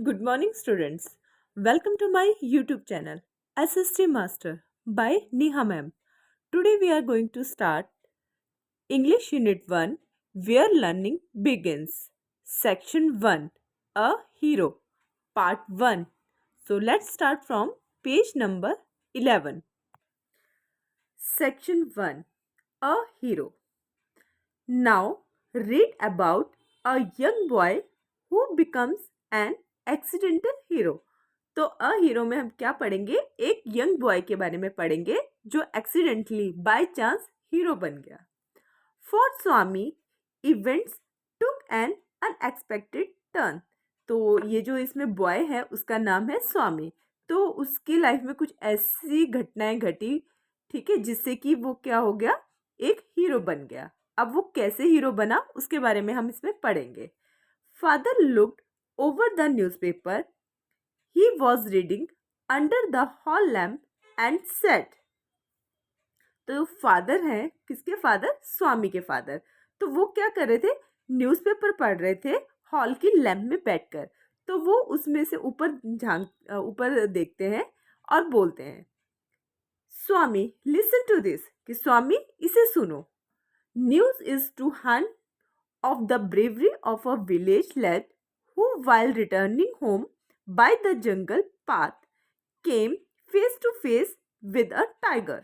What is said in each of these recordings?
Good morning, students. Welcome to my YouTube channel, SST Master by Neha Ma'am. Today we are going to start English Unit 1, Where Learning Begins. Section 1, A Hero, Part 1. So let's start from page number 11. Section 1, A Hero. Now read about a young boy who becomes an accidental hero. तो a hero में हम क्या पढ़ेंगे? एक young boy के बारे में पढ़ेंगे जो एक्सीडेंटली बाय चांस हीरो बन गया. For Swami events took an unexpected turn. तो ये जो इसमें बॉय है उसका नाम है स्वामी. तो उसकी लाइफ में कुछ ऐसी घटनाएं घटी, ठीक है, जिससे कि वो क्या हो गया, एक हीरो बन गया. अब वो कैसे हीरो बना उसके बारे में हम इसमें पढ़ेंगे. Father looked over the newspaper. He was reading under the hall lamp and said. तो फादर हैं, किसके फादर? स्वामी के फादर. तो वो क्या कर रहे थे? न्यूज़पेपर पढ़ रहे थे हॉल की लैम्प में बैठकर. तो वो उसमें से ऊपर देखते हैं और बोलते हैं, स्वामी लिसन टू दिस, कि स्वामी इसे सुनो. न्यूज़ इज टू हन of the bravery of a village lad who, while returning home by the jungle path, came face to face with a tiger.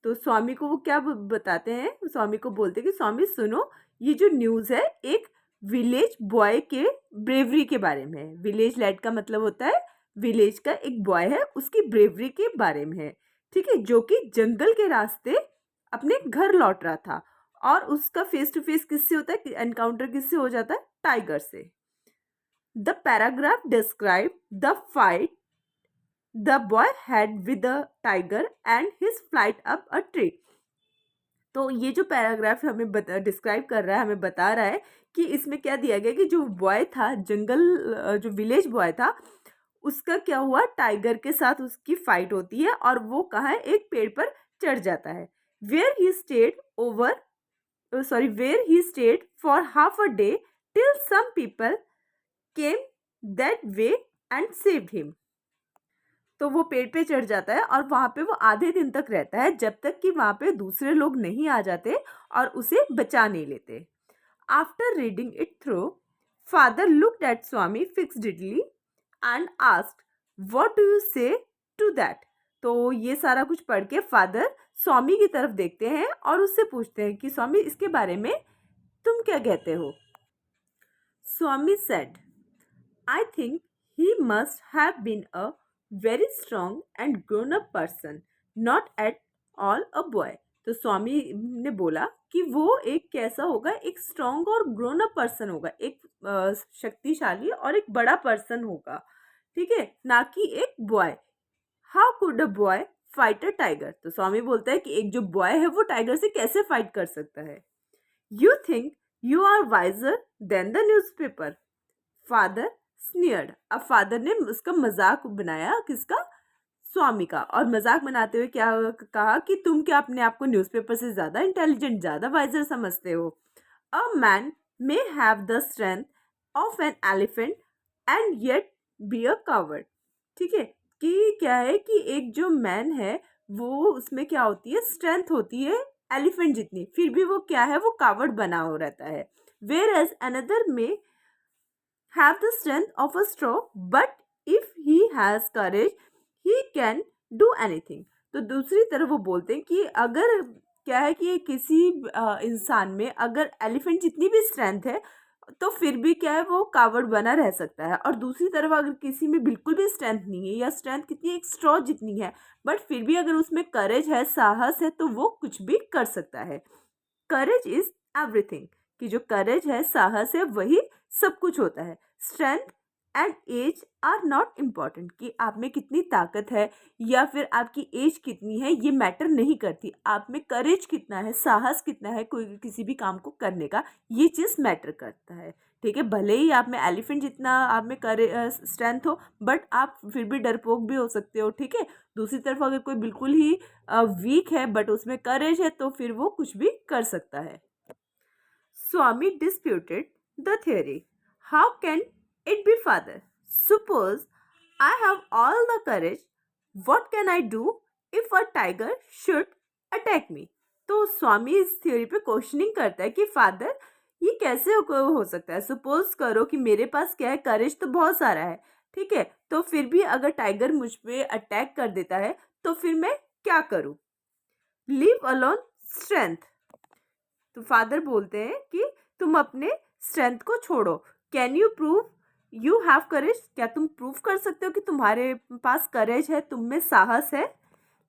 तो स्वामी को वो क्या बताते हैं? स्वामी को बोलते हैं कि स्वामी सुनो, ये जो न्यूज़ है एक विलेज बॉय के ब्रेवरी के बारे में है. विलेज लैड का मतलब होता है विलेज का एक बॉय है, उसकी ब्रेवरी के बारे में है, ठीक है, जो कि जंगल के रास्ते अपने घर लौट रहा था. और उसका फेस टू फेस किससे होता है? एनकाउंटर किससे हो जाता है? टाइगर से. The paragraph describe the fight the boy had with the tiger and his flight up a tree. तो ये जो पैराग्राफ हमें डिस्क्राइब कर रहा है, हमें बता रहा है कि इसमें क्या दिया गया कि जो बॉय था, जो विलेज बॉय था, उसका क्या हुआ, टाइगर के साथ उसकी फाइट होती है और वो कहाँ है? एक पेड़ पर चढ़ जाता है. where he stayed for half a day till some people came that way and saved him. तो वो पेड़ पे चढ़ जाता है और वहाँ पे वो आधे दिन तक रहता है जब तक कि वहाँ पे दूसरे लोग नहीं आ जाते और उसे बचा नहीं लेते. After reading it through, father looked at Swami fixedly and asked what do you say to that. तो ये सारा कुछ पढ़ के फादर स्वामी की तरफ देखते हैं और उससे पूछते हैं कि स्वामी इसके बारे में तुम क्या कहते हो. Swami said, I think he must have been a very strong and grown up person, not at all a boy. तो स्वामी ने बोला कि वो एक कैसा होगा, एक स्ट्रॉन्ग और ग्रोन अप पर्सन होगा, एक शक्तिशाली और एक बड़ा पर्सन होगा, ठीक है, ना कि एक boy. How could a boy fight a tiger. तो स्वामी बोलता है कि एक जो बॉय है वो टाइगर से कैसे फाइट कर सकता है. You think you are wiser than the newspaper. Father sneered. अब फादर ने उसका मजाक बनाया, किसका? स्वामी का. और मजाक बनाते हुए क्या कहा कि तुम क्या अपने आप को न्यूज़पेपर से ज़्यादा इंटेलिजेंट, ज़्यादा वाइजर समझते हो. A man may have the strength of an elephant and yet be a coward. ठीक है, कि क्या है कि एक जो मैन है वो उसमें क्या होती है, स्ट्रेंथ होती है एलिफेंट जितनी, फिर भी वो क्या है, वो कावर्ड बना हो रहता है. वेयर एज अनदर में have the strength of a straw, but if he has courage, he can do anything. तो दूसरी तरफ वो बोलते हैं कि अगर क्या है कि किसी इंसान में अगर एलिफेंट जितनी भी स्ट्रेंथ है तो फिर भी क्या है, वो कावड़ बना रह सकता है. और दूसरी तरफ अगर किसी में बिल्कुल भी स्ट्रेंथ नहीं है या स्ट्रेंथ कितनी, एक स्ट्रॉ जितनी है, बट फिर भी अगर उसमें करेज है, साहस है, तो वो कुछ भी कर सकता है. करेज इज एवरीथिंग, कि जो करेज है, साहस है, वही सब कुछ होता है. Strength and age are not important, कि आप में कितनी ताकत है या फिर आपकी एज कितनी है, ये मैटर नहीं करती. आप में करेज कितना है, साहस कितना है कोई किसी भी काम को करने का, ये चीज़ मैटर करता है. ठीक है, भले ही आप में एलिफेंट जितना आप में स्ट्रेंथ हो, बट आप फिर भी डरपोक भी हो सकते हो. ठीक है, दूसरी तरफ अगर कोई बिल्कुल ही वीक है बट उसमें करेज है तो फिर वो कुछ भी कर सकता है. स्वामी disputed the theory. How can it be, father? Suppose I have all the courage. What can I do if a tiger should attack me? तो स्वामी इस थ्योरी पे क्वेश्चनिंग करता है कि फादर ये कैसे हो सकता है. सपोज करो कि मेरे पास क्या है, करेज तो बहुत सारा है, ठीक है, तो फिर भी अगर टाइगर मुझ पे अटैक कर देता है तो फिर मैं क्या करूं. Leave alone strength. तो फादर बोलते हैं कि तुम अपने स्ट्रेंथ को छोड़ो. Can you prove you have courage. क्या तुम प्रूव कर सकते हो कि तुम्हारे पास करेज है, तुम में साहस है.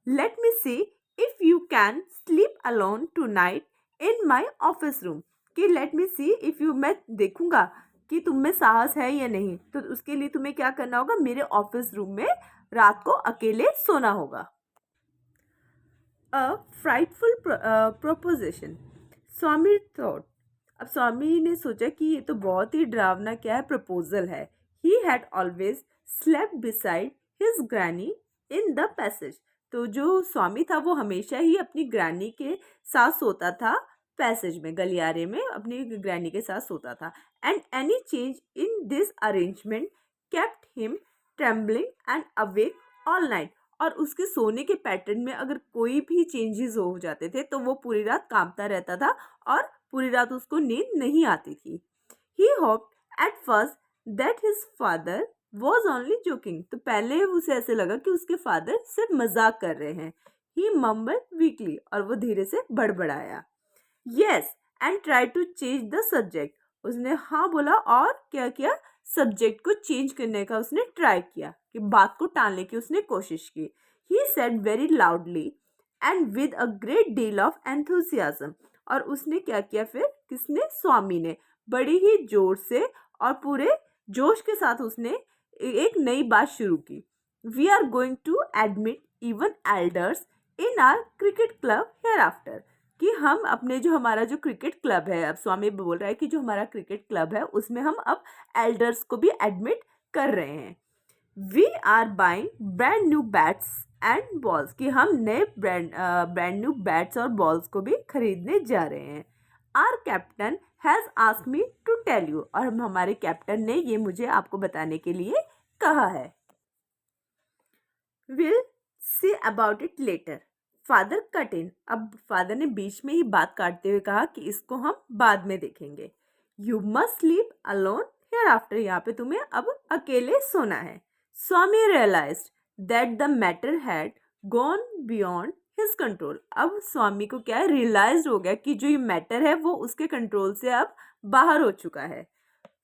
Let me see if you can sleep alone tonight in my office room. कि let me see if you, मैं देखूंगा कि तुम में साहस है या नहीं. तो उसके लिए तुम्हें क्या करना होगा, मेरे ऑफिस रूम में रात को अकेले सोना होगा. अ फ्राइटफुल प्रोपोजिशन. स्वामी थॉट. अब स्वामी ने सोचा कि ये तो बहुत ही डरावना क्या है, प्रपोजल है. He had always slept beside his granny in the passage. तो जो स्वामी था वो हमेशा ही अपनी ग्रैनी के साथ सोता था, पैसेज में, गलियारे में अपनी ग्रैनी के साथ सोता था. And any change in this arrangement kept him trembling and awake all night. और उसके सोने के पैटर्न में अगर कोई भी चेंजेस हो जाते थे तो वो पूरी रात कांपता रहता था और पूरी रात उसको नींद नहीं आती थी. He hoped at first that his father was only joking. तो पहले उसे ऐसे लगा कि उसके फादर सिर्फ मजाक कर रहे हैं. He mumbled weakly. और वो धीरे से बड़बड़ाया. Yes and try to change the subject. उसने हाँ बोला और क्या किया, सब्जेक्ट को चेंज करने का उसने ट्राई किया, कि बात को टालने की उसने कोशिश की. He said very loudly and with a great deal of enthusiasm. और उसने क्या किया फिर, किसने, स्वामी ने, बड़ी ही जोर से और पूरे जोश के साथ उसने एक नई बात शुरू की. We are going to admit even elders in our cricket club hereafter. कि हम अपने जो हमारा जो क्रिकेट क्लब है, अब स्वामी बोल रहा है कि जो हमारा क्रिकेट क्लब है उसमें हम अब एल्डर्स को भी एडमिट कर रहे हैं. We are buying brand new bats and balls. कि हम नए ब्रांड न्यू बैट्स और बॉल्स को भी खरीदने जा रहे हैं. Our captain has asked me to tell you. और हमारे कैप्टन ने ये मुझे आपको बताने के लिए कहा है. Will see about it later. Father cut in. अब फादर ने बीच में ही बात काटते हुए कहा कि इसको हम बाद में देखेंगे. You must sleep alone hereafter. यहाँ पे तुम्हें अब अकेले सोना है. Swami realised that the matter had gone beyond his control. अब स्वामी को क्या है, रियलाइज हो गया कि जो ये मैटर है वो उसके कंट्रोल से अब बाहर हो चुका है.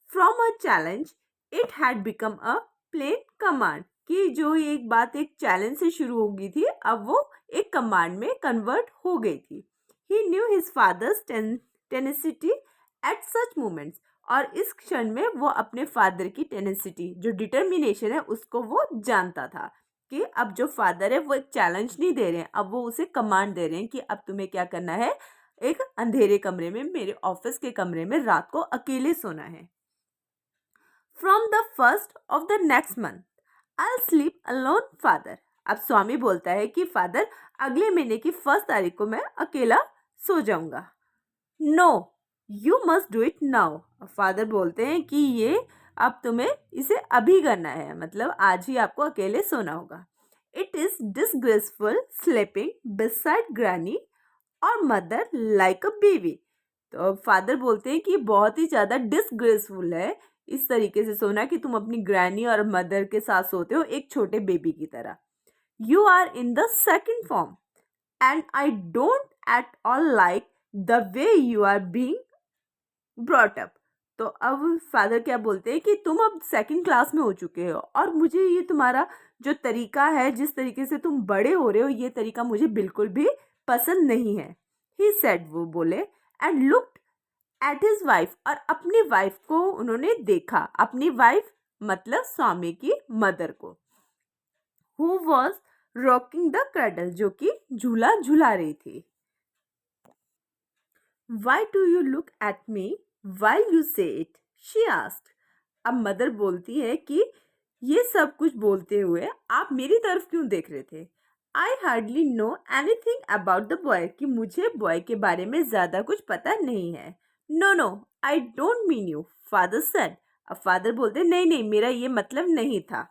From a challenge it had become a plain command. कि जो एक बात एक चैलेंज से शुरू हो गई थी अब वो एक कमांड में कन्वर्ट हो गई थी. He knew his father's tenacity at such moments. और इस क्षण में वो अपने फादर की टेनेसिटी, जो डिटर्मिनेशन है, उसको वो जानता था कि अब जो फादर है वो एक चैलेंज नहीं दे रहे हैं, अब वो उसे कमांड दे रहे हैं कि अब तुम्हें क्या करना है, एक अंधेरे कमरे में, मेरे ऑफिस के कमरे में रात को अकेले सोना है. From the first of the next month I sleep alone father. अब स्वामी बोलता है कि फादर अगले महीने की 1 तारीख को मैं अकेला सो जाऊंगा. No you must do it now. Father बोलते हैं कि ये अब तुम्हें इसे अभी करना है, मतलब आज ही आपको अकेले सोना होगा. It is disgraceful sleeping beside granny और मदर लाइक अ बेबी. तो फादर बोलते हैं कि बहुत ही ज़्यादा डिसग्रेसफुल है इस तरीके से सोना कि तुम अपनी ग्रैनी और मदर के साथ सोते हो एक छोटे बेबी की तरह. You are in the second form and I don't at all like the way you are being brought up. तो अब फादर क्या बोलते हैं कि तुम अब सेकंड क्लास में हो चुके हो और मुझे ये तुम्हारा जो तरीका है, जिस तरीके से तुम बड़े हो रहे हो, ये तरीका मुझे बिल्कुल भी पसंद नहीं है. ही सेड, वो बोले, and looked at his wife. और अपनी वाइफ को उन्होंने देखा. अपनी वाइफ मतलब स्वामी की मदर को. Who was rocking the cradle. जो कि झूला झुला रही थी. Why do you look at me while you से इट, शी आस्क्ड. अब मदर बोलती है कि ये सब कुछ बोलते हुए आप मेरी तरफ क्यों देख रहे थे. I hardly know anything about the boy. कि मुझे बॉय के बारे में ज़्यादा कुछ पता नहीं है. No no I don't mean you, father said. अब फादर बोलते नहीं नहीं, मेरा ये मतलब नहीं था।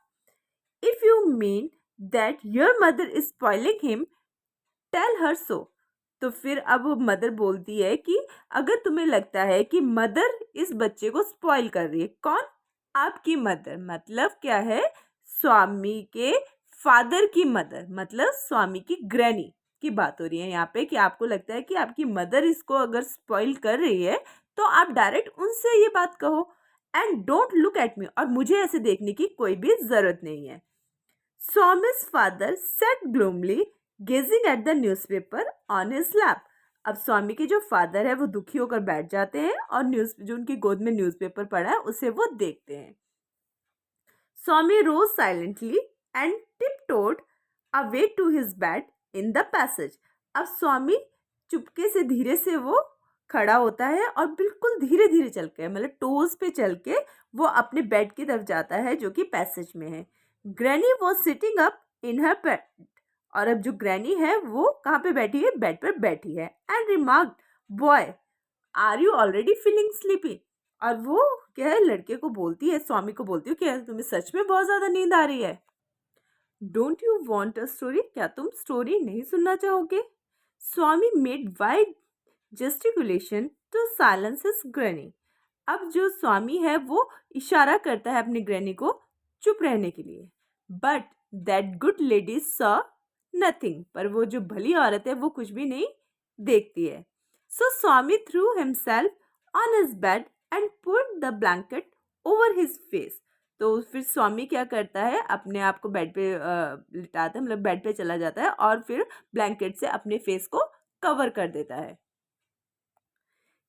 If you mean that your mother is spoiling him, tell her so. तो फिर अब मदर बोलती है कि अगर तुम्हें लगता है कि मदर इस बच्चे को स्पॉइल कर रही है, कौन? आपकी मदर। मतलब क्या है? स्वामी के फादर की मदर, मतलब स्वामी की ग्रैनी की बात हो रही है यहाँ पे, कि आपको लगता है कि आपकी मदर इसको अगर स्पॉइल कर रही है तो आप डायरेक्ट उनसे ये बात कहो। And don't look at me, और मुझे ऐसे देखने की कोई भी जरूरत नहीं है। Swami's father sat gloomily, gazing at the newspaper on his lap. अब स्वामी के जो फादर है वो दुखी होकर बैठ जाते हैं और न्यूज जो उनकी गोद में न्यूज़पेपर पड़ा है उसे वो देखते हैं। Swami rose silently and tiptoed away to his bed in the passage. अब स्वामी चुपके से धीरे से वो खड़ा होता है और बिल्कुल धीरे धीरे चल के, मतलब टोज पे चल के वो अपने बेड की तरफ जाता है जो कि पैसेज में है। Granny was sitting up in her bed, और अब जो ग्रैनी है वो कहाँ पे बैठी है? बेड पर बैठी है। And remarked, boy are you already feeling sleepy. और वो क्या है, लड़के को बोलती है, स्वामी को बोलती है, क्या तुम्हें सच में बहुत ज्यादा नींद आ रही है? Don't you want a story, क्या तुम स्टोरी नहीं सुनना चाहोगे? Swami made wide gesticulation to silence his granny. अब जो स्वामी है वो इशारा करता है अपनी ग्रैनी को चुप रहने के लिए। But that good lady saw nothing, पर वो जो भली औरत है वो कुछ भी नहीं देखती है। So Swami threw himself on his bed and put the blanket over his face. तो फिर स्वामी क्या करता है, अपने आप को बेड पे लिटाता है, मतलब बेड पे चला जाता है और फिर ब्लैंकेट से अपने फेस को कवर कर देता है।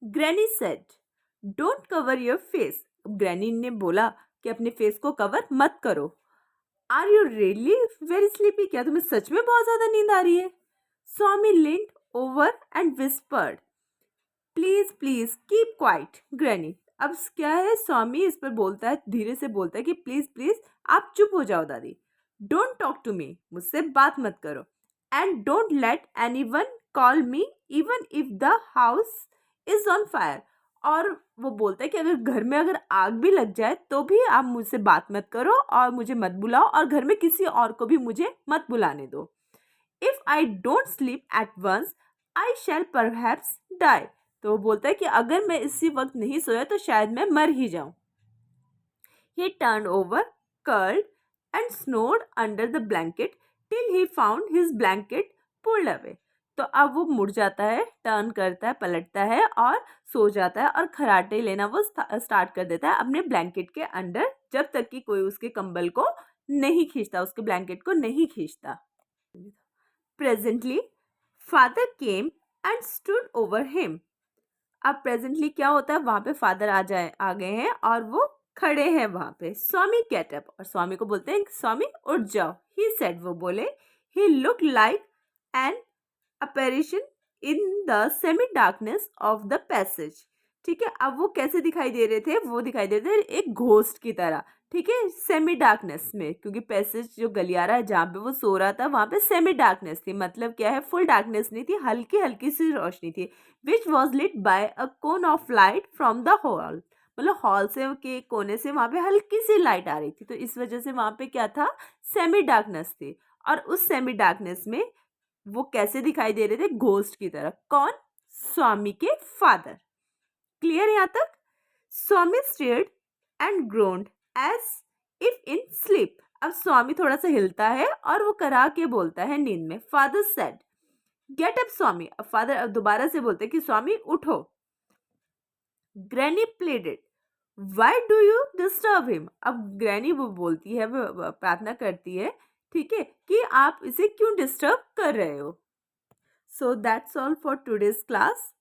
Granny said, don't cover your face. Granny ने बोला कि अपने फेस को कवर मत करो। Are you really very sleepy, क्या तुम्हें सच में बहुत ज्यादा नींद आ रही है? स्वामी leaned over and whispered, please please keep quiet granny. अब क्या है, स्वामी इस पर बोलता है, धीरे से बोलता है कि प्लीज प्लीज आप चुप हो जाओ दादी। डोंट टॉक टू मी, मुझसे बात मत करो। And don't let anyone call me even if the house is on fire. और वो बोलता है कि अगर घर में अगर आग भी लग जाए तो भी आप मुझसे बात मत करो और मुझे मत बुलाओ, और घर में किसी और को भी मुझे मत बुलाने दो। If I don't sleep at once I shall perhaps die. तो वो बोलता है कि अगर मैं इसी वक्त नहीं सोया तो शायद मैं मर ही जाऊं। He turned over, curled, and snored under the blanket till he found his blanket pulled away. तो अब वो मुड़ जाता है, टर्न करता है, पलटता है और सो जाता है और खराटे लेना वो स्टार्ट कर देता है अपने ब्लैंकेट के अंडर, जब तक कि कोई उसके कंबल को नहीं खींचता, उसके ब्लैंकेट को नहीं खींचता। Presently, father came and stood over him. अब प्रेजेंटली क्या होता है, वहां पे फादर आ गए हैं और वो खड़े हैं वहां पे। स्वामी गेट अप, और स्वामी को बोलते हैं स्वामी उठ जाओ। ही सेड, वो बोले, he look like an apparition in the semi darkness of the passage. ठीक है, अब वो कैसे दिखाई दे रहे थे? वो दिखाई दे रहे थे एक घोस्ट की तरह। ठीक है, सेमी डार्कनेस में, क्योंकि पैसेज जो गलियारा है जहाँ पे वो सो रहा था वहां पे सेमी डार्कनेस थी, मतलब क्या है, फुल डार्कनेस नहीं थी, हल्की हल्की सी रोशनी थी। Which was lit by a cone of light from the hall, मतलब हॉल से के कोने से वहां पे हल्की सी लाइट आ रही थी, तो इस वजह से वहां पे क्या था, सेमी डार्कनेस थी। और उस सेमी डार्कनेस में वो कैसे दिखाई दे रहे थे? घोस्ट की तरह। कौन? स्वामी के फादर। क्लियर यहाँ तक? Swami stared and groaned as if in sleep. अब स्वामी थोड़ा सा हिलता है और वो करा के बोलता है नींद में। फादर सेड, गेट अप स्वामी। अब फादर अब दोबारा से बोलते कि स्वामी उठो। Granny प्लेडेड, why do you disturb him. अब ग्रैनी वो बोलती है, वो प्रार्थना करती है, ठीक है, कि आप इसे क्यों डिस्टर्ब कर रहे हो। So that's all for today's class.